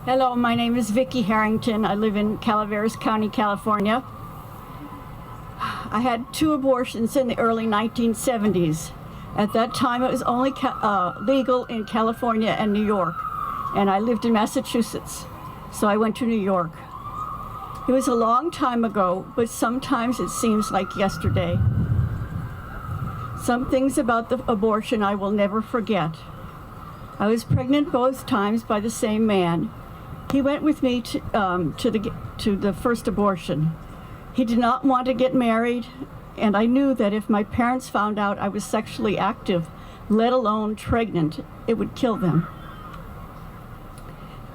Hello, my name is Vicki Harrington. I live in Calaveras County, California. I had 2 abortions in the early 1970s. At that time, it was only legal in California and New York, and I lived in Massachusetts, so I went to New York. It was a long time ago, but sometimes it seems like yesterday. Some things about the abortion I will never forget. I was pregnant both times by the same man. He went with me to the first abortion. He did not want to get married, and I knew that if my parents found out I was sexually active, let alone pregnant, it would kill them.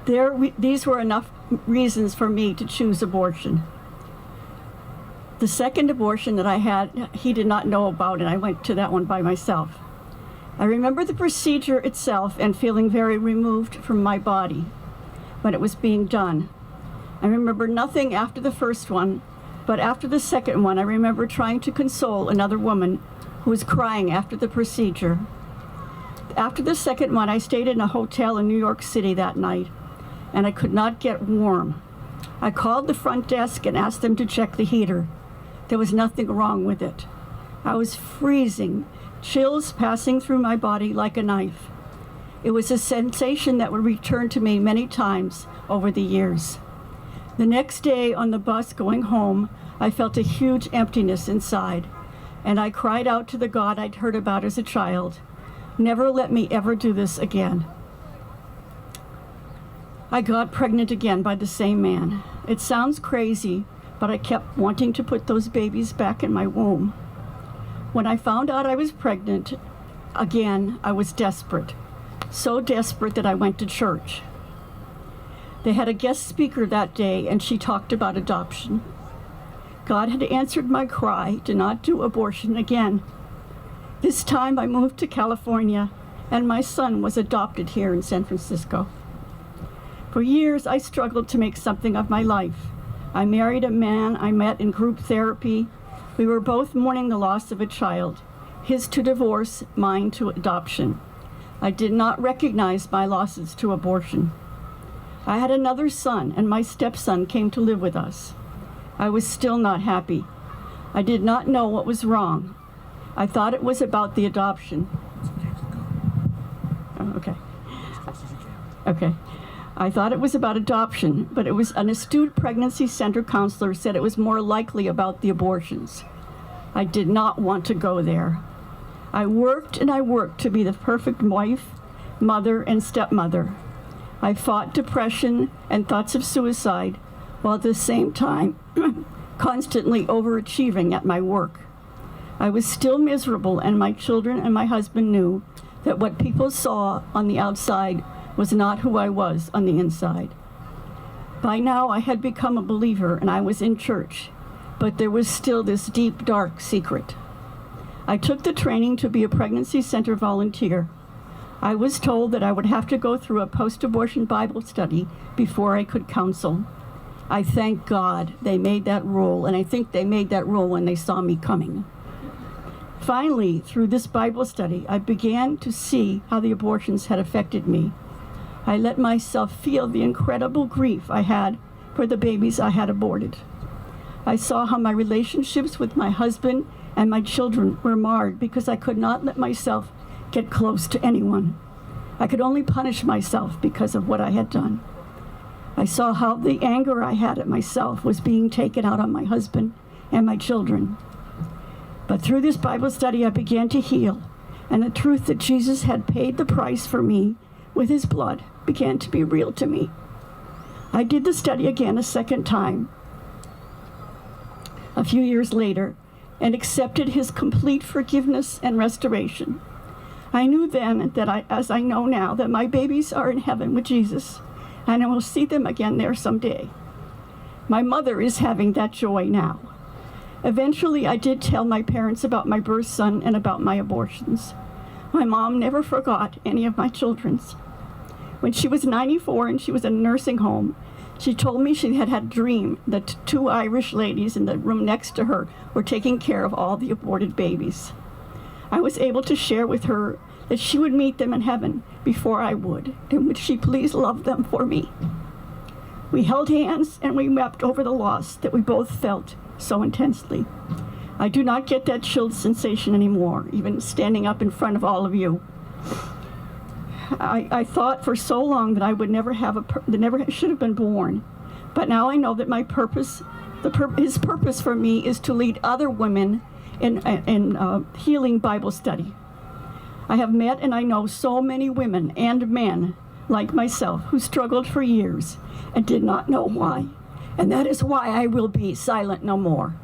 These were enough reasons for me to choose abortion. The second abortion that I had, he did not know about, and I went to that one by myself. I remember the procedure itself and feeling very removed from my body when it was being done. I remember nothing after the first one, but after the second one, I remember trying to console another woman who was crying after the procedure. After the second one, I stayed in a hotel in New York City that night, and I could not get warm. I called the front desk and asked them to check the heater. There was nothing wrong with it. I was freezing, chills passing through my body like a knife. It was a sensation that would return to me many times over the years. The next day on the bus going home, I felt a huge emptiness inside, and I cried out to the God I'd heard about as a child, "Never let me ever do this again." I got pregnant again by the same man. It sounds crazy, but I kept wanting to put those babies back in my womb. When I found out I was pregnant again, I was desperate. So desperate that I went to church. They had a guest speaker that day, and she talked about adoption. God had answered my cry to not do abortion again. This time I moved to California, and my son was adopted here in San Francisco. For years, I struggled to make something of my life. I married a man I met in group therapy. We were both mourning the loss of a child, his to divorce, mine to adoption. I did not recognize my losses to abortion. I had another son, and my stepson came to live with us. I was still not happy. I did not know what was wrong. I thought it was about the adoption. Oh, okay. Okay. I thought it was about adoption, but it was an astute pregnancy center counselor said it was more likely about the abortions. I did not want to go there. I worked and I worked to be the perfect wife, mother, and stepmother. I fought depression and thoughts of suicide, while at the same time constantly overachieving at my work. I was still miserable, and my children and my husband knew that what people saw on the outside was not who I was on the inside. By now, I had become a believer, and I was in church, but there was still this deep, dark secret. I took the training to be a pregnancy center volunteer. I was told that I would have to go through a post-abortion Bible study before I could counsel. I thank God they made that rule, and I think they made that rule when they saw me coming. Finally, through this Bible study, I began to see how the abortions had affected me. I let myself feel the incredible grief I had for the babies I had aborted. I saw how my relationships with my husband and my children were marred because I could not let myself get close to anyone. I could only punish myself because of what I had done. I saw how the anger I had at myself was being taken out on my husband and my children. But through this Bible study, I began to heal, and the truth that Jesus had paid the price for me with his blood began to be real to me. I did the study again a second time a few years later, and accepted his complete forgiveness and restoration. I knew then that as I know now, that my babies are in heaven with Jesus, and I will see them again there someday. My mother is having that joy now. Eventually, I did tell my parents about my birth son and about my abortions. My mom never forgot any of my children's. When she was 94 and she was in a nursing home, she told me she had had a dream that 2 Irish ladies in the room next to her were taking care of all the aborted babies. I was able to share with her that she would meet them in heaven before I would, and would she please love them for me? We held hands and we wept over the loss that we both felt so intensely. I do not get that chilled sensation anymore, even standing up in front of all of you. I thought for so long that I would never never should have been born. But now I know that my purpose, his purpose for me is to lead other women in healing Bible study. I have met and I know so many women and men like myself who struggled for years and did not know why. And that is why I will be silent no more.